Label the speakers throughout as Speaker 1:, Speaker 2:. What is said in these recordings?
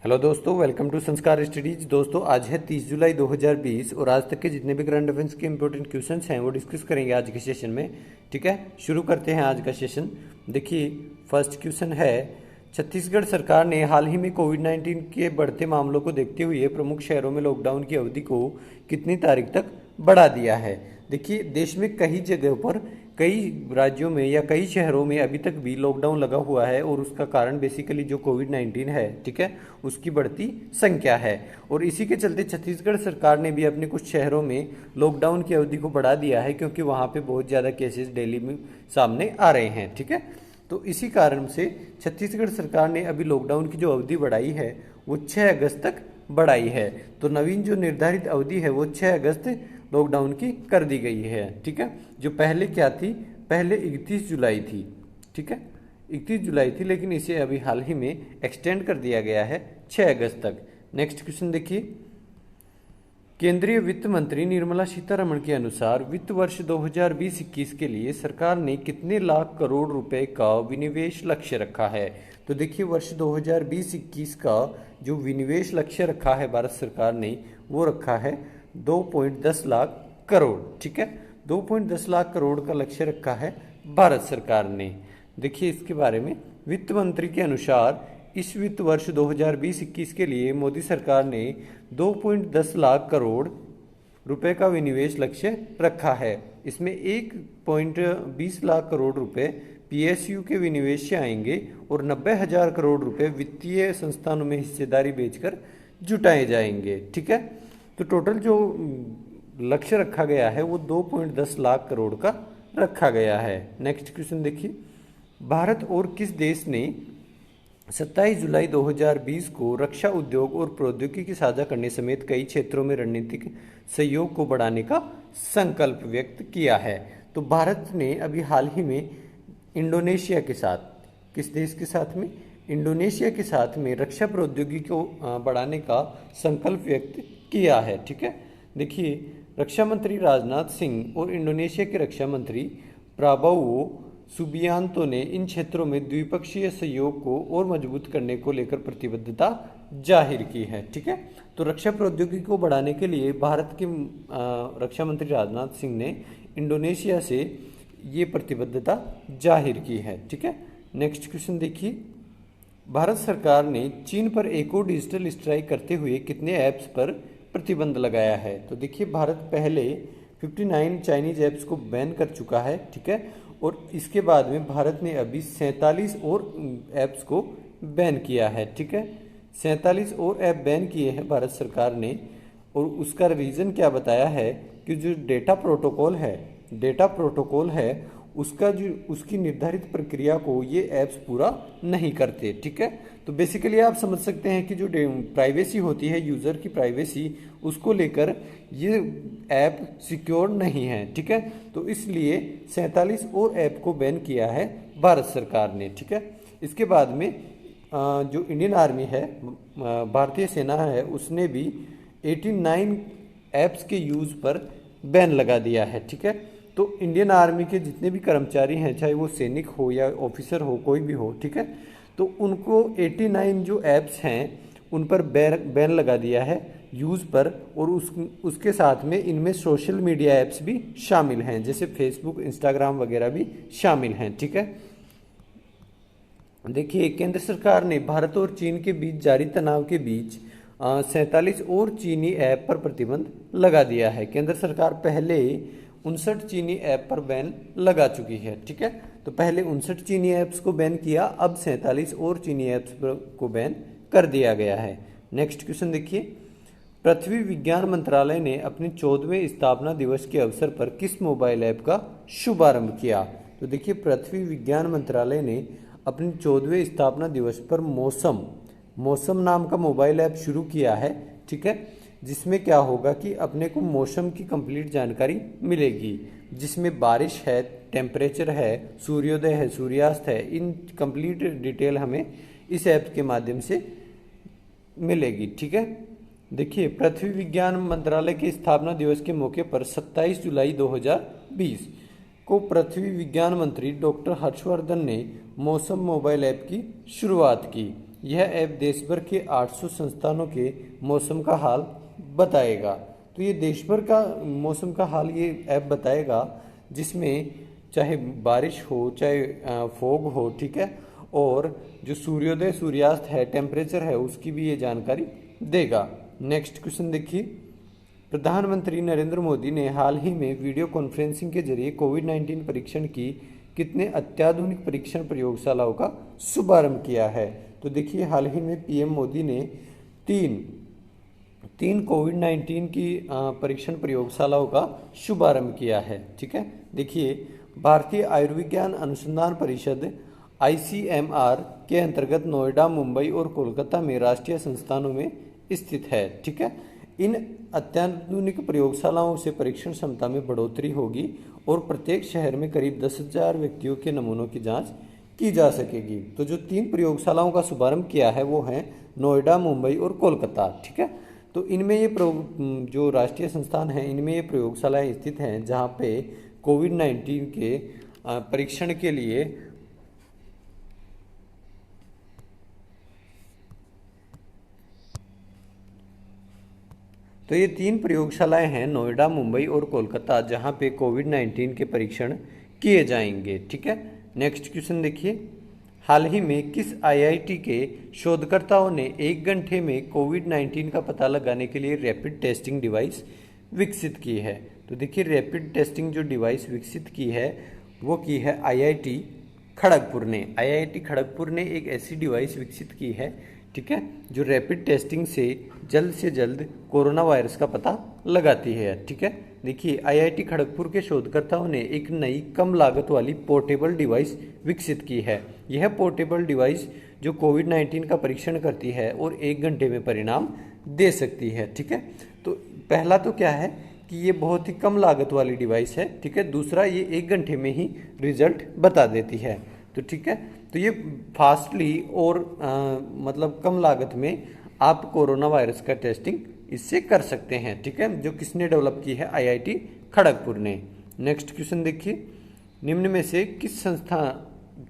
Speaker 1: Hello दोस्तों, welcome to संस्कार studies. दोस्तों आज है 30 जुलाई 2020 और आज तक के जितने भी करंट अफेयर्स के इंपॉर्टेंट क्वेश्चंस हैं वो डिस्कस करेंगे आज के सेशन में। ठीक है, शुरू करते हैं आज का सेशन। देखिए, फर्स्ट क्वेश्चन है, छत्तीसगढ़ सरकार ने हाल ही में कोविड-19 के बढ़ते मामलों को देखते हुए प्रमुख शहरों में लॉकडाउन की अवधि को कितनी तारीख तक बढ़ा दिया है। देखिए, देश में कई जगहों पर, कई राज्यों में या कई शहरों में अभी तक भी लॉकडाउन लगा हुआ है और उसका कारण बेसिकली जो कोविड-19 है, ठीक है, उसकी बढ़ती संख्या है। और इसी के चलते छत्तीसगढ़ सरकार ने भी अपने कुछ शहरों में लॉकडाउन की अवधि को बढ़ा दिया है, क्योंकि वहाँ पे बहुत ज़्यादा केसेस डेली में सामने आ रहे हैं। ठीक है, तो इसी कारण से छत्तीसगढ़ सरकार ने अभी लॉकडाउन की जो अवधि बढ़ाई है वो 6 अगस्त तक बढ़ाई है। तो नवीन जो निर्धारित अवधि है वो 6 अगस्त लॉकडाउन की कर दी गई है। ठीक है, जो पहले क्या थी, पहले 31 जुलाई थी। ठीक है, 31 जुलाई थी, लेकिन इसे अभी हाल ही में एक्सटेंड कर दिया गया है 6 अगस्त तक। नेक्स्ट क्वेश्चन देखिए, केंद्रीय वित्त मंत्री निर्मला सीतारमण के अनुसार वित्त वर्ष 2020-21 के लिए सरकार ने कितने लाख करोड़ रुपए का विनिवेश लक्ष्य रखा है। तो देखिए, वर्ष 2020-21 का जो विनिवेश लक्ष्य रखा है भारत सरकार ने, वो रखा है 2.10 लाख करोड़। ठीक है, 2.10 लाख करोड़ का लक्ष्य रखा है भारत सरकार ने। देखिए, इसके बारे में वित्त मंत्री के अनुसार इस वित्त वर्ष 2020-21 के लिए मोदी सरकार ने 2.10 लाख करोड़ रुपए का विनिवेश लक्ष्य रखा है। इसमें 1.20 लाख करोड़ रुपए पीएसयू के विनिवेश से आएंगे और 90,000 करोड़ रुपए वित्तीय संस्थानों में हिस्सेदारी बेचकर जुटाए जाएंगे। ठीक है, तो टोटल जो लक्ष्य रखा गया है वो 2.10 लाख करोड़ का रखा गया है। नेक्स्ट क्वेश्चन देखिए, भारत और किस देश ने 27 जुलाई 2020 को रक्षा उद्योग और प्रौद्योगिकी साझा करने समेत कई क्षेत्रों में रणनीतिक सहयोग को बढ़ाने का संकल्प व्यक्त किया है। तो भारत ने अभी हाल ही में इंडोनेशिया के साथ, किस देश के साथ में, इंडोनेशिया के साथ में रक्षा प्रौद्योगिकी को बढ़ाने का संकल्प व्यक्त किया है। ठीक है, देखिए, रक्षा मंत्री राजनाथ सिंह और इंडोनेशिया के रक्षा मंत्री प्राबोवो सुबियांतो ने इन क्षेत्रों में द्विपक्षीय सहयोग को और मजबूत करने को लेकर प्रतिबद्धता जाहिर की है। ठीक है, तो रक्षा प्रौद्योगिकी को बढ़ाने के लिए भारत के रक्षा मंत्री राजनाथ सिंह ने इंडोनेशिया से ये प्रतिबद्धता जाहिर की है। ठीक है, नेक्स्ट क्वेश्चन देखिए, भारत सरकार ने चीन पर एक और डिजिटल स्ट्राइक करते हुए कितने ऐप्स पर प्रतिबंध लगाया है। तो देखिए, भारत पहले 59 चाइनीज ऐप्स को बैन कर चुका है। ठीक है, और इसके बाद में भारत ने अभी 47 और ऐप्स को बैन किया है। ठीक है, 47 और ऐप बैन किए हैं भारत सरकार ने, और उसका रीज़न क्या बताया है कि जो डेटा प्रोटोकॉल है उसका जो उसकी निर्धारित प्रक्रिया को ये ऐप्स पूरा नहीं करते। ठीक है, तो बेसिकली आप समझ सकते हैं कि जो प्राइवेसी होती है, यूज़र की प्राइवेसी, उसको लेकर ये ऐप सिक्योर नहीं है। ठीक है, तो इसलिए 47 और ऐप को बैन किया है भारत सरकार ने। ठीक है, इसके बाद में जो इंडियन आर्मी है, भारतीय सेना है, उसने भी 89 ऐप्स के यूज़ पर बैन लगा दिया है। ठीक है, तो इंडियन आर्मी के जितने भी कर्मचारी हैं, चाहे वो सैनिक हो या ऑफिसर हो, कोई भी हो, ठीक है, तो उनको 89 जो ऐप्स हैं उन पर बैन लगा दिया है यूज़ पर, और उसके साथ में इनमें सोशल मीडिया ऐप्स भी शामिल हैं, जैसे फेसबुक, इंस्टाग्राम वगैरह भी शामिल हैं। ठीक है, देखिए, केंद्र सरकार ने भारत और चीन के बीच जारी तनाव के बीच 47 और चीनी ऐप पर प्रतिबंध लगा दिया है। केंद्र सरकार पहले 59 चीनी ऐप पर बैन लगा चुकी है। ठीक है, तो पहले 59 चीनी ऐप्स को बैन किया, अब 47 और चीनी ऐप्स को बैन कर दिया गया है। नेक्स्ट क्वेश्चन देखिए, पृथ्वी विज्ञान मंत्रालय ने अपने 14वें स्थापना दिवस के अवसर पर किस मोबाइल ऐप का शुभारंभ किया। तो देखिए, पृथ्वी विज्ञान मंत्रालय ने अपने 14वें स्थापना दिवस पर मौसम नाम का मोबाइल ऐप शुरू किया है। ठीक है, जिसमें क्या होगा कि अपने को मौसम की कंप्लीट जानकारी मिलेगी, जिसमें बारिश है, टेम्परेचर है, सूर्योदय है, सूर्यास्त है, इन कंप्लीट डिटेल हमें इस ऐप के माध्यम से मिलेगी। ठीक है, देखिए, पृथ्वी विज्ञान मंत्रालय के स्थापना दिवस के मौके पर 27 जुलाई 2020 को पृथ्वी विज्ञान मंत्री डॉक्टर हर्षवर्धन ने मौसम मोबाइल ऐप की शुरुआत की, यह ऐप देश भर के 800 संस्थानों के मौसम का हाल बताएगा। तो ये देश भर का मौसम का हाल ये ऐप बताएगा, जिसमें चाहे बारिश हो चाहे फॉग हो, ठीक है, और जो सूर्योदय सूर्यास्त है, टेम्परेचर है, उसकी भी ये जानकारी देगा। नेक्स्ट क्वेश्चन देखिए, प्रधानमंत्री नरेंद्र मोदी ने हाल ही में वीडियो कॉन्फ्रेंसिंग के जरिए कोविड-19 परीक्षण की कितने अत्याधुनिक परीक्षण प्रयोगशालाओं का शुभारंभ किया है। तो देखिए, हाल ही में पीएम मोदी ने तीन कोविड-19 की परीक्षण प्रयोगशालाओं का शुभारंभ किया है, ठीक है। देखिए, भारतीय आयुर्विज्ञान अनुसंधान परिषद ICMR के अंतर्गत नोएडा, मुंबई और कोलकाता में राष्ट्रीय संस्थानों में स्थित है, ठीक है। इन अत्याधुनिक प्रयोगशालाओं से परीक्षण क्षमता में बढ़ोतरी होगी और प्रत्येक शहर में करीब 10,000 व्यक्तियों के नमूनों की जांच की जा सकेगी। तो जो 3 प्रयोगशालाओं का शुभारंभ किया है वो हैं नोएडा, मुंबई और कोलकाता, ठीक है। तो इनमें ये जो राष्ट्रीय संस्थान हैं, इनमें ये प्रयोगशालाएं स्थित हैं जहाँ पे कोविड-19 के परीक्षण के लिए तो ये 3 प्रयोगशालाएं हैं नोएडा, मुंबई और कोलकाता, जहां पे कोविड-19 के परीक्षण किए जाएंगे, ठीक है। नेक्स्ट क्वेश्चन देखिए, हाल ही में किस IIT के शोधकर्ताओं ने 1 घंटे में कोविड-19 का पता लगाने के लिए रैपिड टेस्टिंग डिवाइस विकसित की है। तो देखिए, रैपिड टेस्टिंग जो डिवाइस विकसित की है वो की है IIT खड़गपुर ने। IIT खड़गपुर ने एक ऐसी डिवाइस विकसित की है, ठीक है, जो रैपिड टेस्टिंग से जल्द कोरोना वायरस का पता लगाती है, ठीक है। देखिए, IIT खड़गपुर के शोधकर्ताओं ने एक नई कम लागत वाली पोर्टेबल डिवाइस विकसित की है। यह पोर्टेबल डिवाइस जो कोविड-19 का परीक्षण करती है और 1 घंटे में परिणाम दे सकती है, ठीक है। तो पहला तो क्या है कि ये बहुत ही कम लागत वाली डिवाइस है, ठीक है। दूसरा, ये 1 घंटे में ही रिजल्ट बता देती है, तो ठीक है। तो ये फास्टली और मतलब कम लागत में आप कोरोना वायरस का टेस्टिंग इससे कर सकते हैं, ठीक है, जो किसने डेवलप की है, IIT खड़गपुर ने। नेक्स्ट क्वेश्चन देखिए, निम्न में से किस संस्था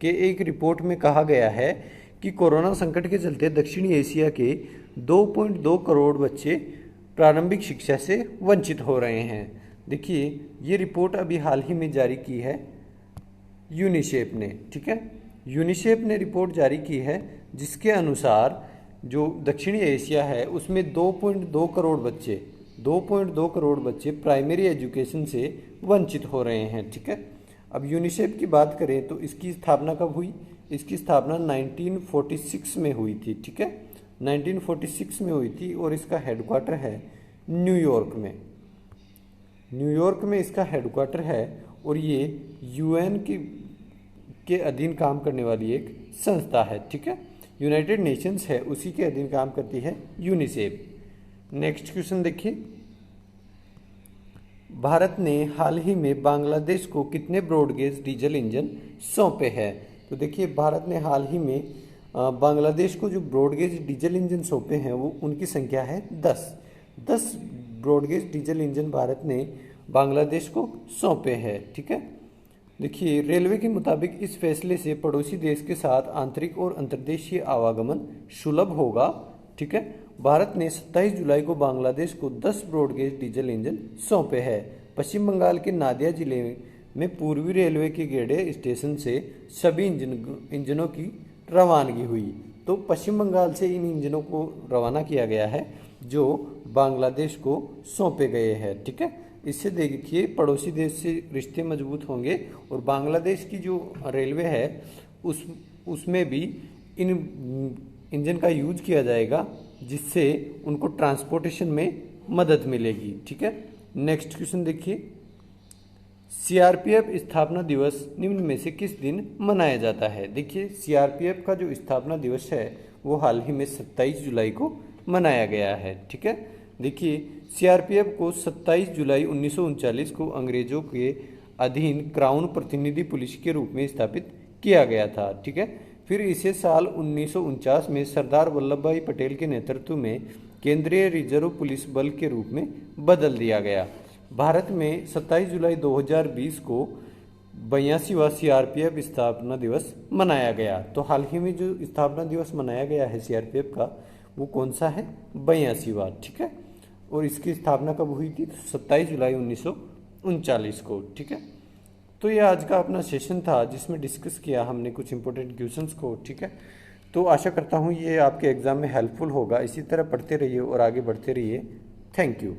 Speaker 1: के एक रिपोर्ट में कहा गया है कि कोरोना संकट के चलते दक्षिणी एशिया के 2.2 करोड़ बच्चे प्रारंभिक शिक्षा से वंचित हो रहे हैं। देखिए, ये रिपोर्ट अभी हाल ही में जारी की है यूनिसेफ ने, ठीक है। यूनिसेफ ने रिपोर्ट जारी की है जिसके अनुसार जो दक्षिणी एशिया है उसमें 2.2 करोड़ बच्चे प्राइमरी एजुकेशन से वंचित हो रहे हैं, ठीक है। अब यूनिसेफ की बात करें तो इसकी स्थापना कब हुई? इसकी स्थापना 1946 में हुई थी, ठीक है, 1946 में हुई थी और इसका हेडक्वार्टर है न्यूयॉर्क में। न्यूयॉर्क में इसका हेडक्वार्टर है और ये UN के अधीन काम करने वाली एक संस्था है, ठीक है। यूनाइटेड नेशंस है, उसी के अधीन काम करती है यूनिसेफ। नेक्स्ट क्वेश्चन देखिए, भारत ने हाल ही में बांग्लादेश को कितने ब्रॉडगेज डीजल इंजन सौंपे हैं? तो देखिए, भारत ने हाल ही में बांग्लादेश को जो ब्रॉडगेज डीजल इंजन सौंपे हैं वो उनकी संख्या है 10 ब्रॉडगेज डीजल इंजन भारत ने बांग्लादेश को सौंपे हैं, ठीक है। देखिए, रेलवे के मुताबिक इस फैसले से पड़ोसी देश के साथ आंतरिक और अंतर्देशीय आवागमन सुलभ होगा, ठीक है। भारत ने 27 जुलाई को बांग्लादेश को 10 ब्रॉडगेज डीजल इंजन सौंपे हैं। पश्चिम बंगाल के नादिया जिले में पूर्वी रेलवे के गेडे स्टेशन से सभी इंजनों की रवानगी हुई। तो पश्चिम बंगाल से इन इंजनों को रवाना किया गया है जो बांग्लादेश को सौंपे गए हैं, ठीक है। इससे देखिए, पड़ोसी देश से रिश्ते मजबूत होंगे और बांग्लादेश की जो रेलवे है उसमें भी इन इंजन का यूज किया जाएगा, जिससे उनको ट्रांसपोर्टेशन में मदद मिलेगी, ठीक है। नेक्स्ट क्वेश्चन देखिए, CRPF स्थापना दिवस निम्न में से किस दिन मनाया जाता है? देखिए, CRPF का जो स्थापना दिवस है वो हाल ही में 27 जुलाई को मनाया गया है, ठीक है। देखिए, CRPF को 27 जुलाई 1939 को अंग्रेजों के अधीन क्राउन प्रतिनिधि पुलिस के रूप में स्थापित किया गया था, ठीक है। फिर इसे साल 1949 में सरदार वल्लभ भाई पटेल के नेतृत्व में केंद्रीय रिजर्व पुलिस बल के रूप में बदल दिया गया। भारत में 27 जुलाई 2020 को 82वां सीआरपीएफ स्थापना दिवस मनाया गया। तो हाल ही में जो स्थापना दिवस मनाया गया है सीआरपीएफ का, वो कौन सा है? 82वां, ठीक है। और इसकी स्थापना कब हुई थी? 27 जुलाई 1939 को, ठीक है। तो ये आज का अपना सेशन था जिसमें डिस्कस किया हमने कुछ इंपॉर्टेंट क्वेश्चंस को, ठीक है। तो आशा करता हूँ ये आपके एग्जाम में हेल्पफुल होगा। इसी तरह पढ़ते रहिए और आगे बढ़ते रहिए। Thank you.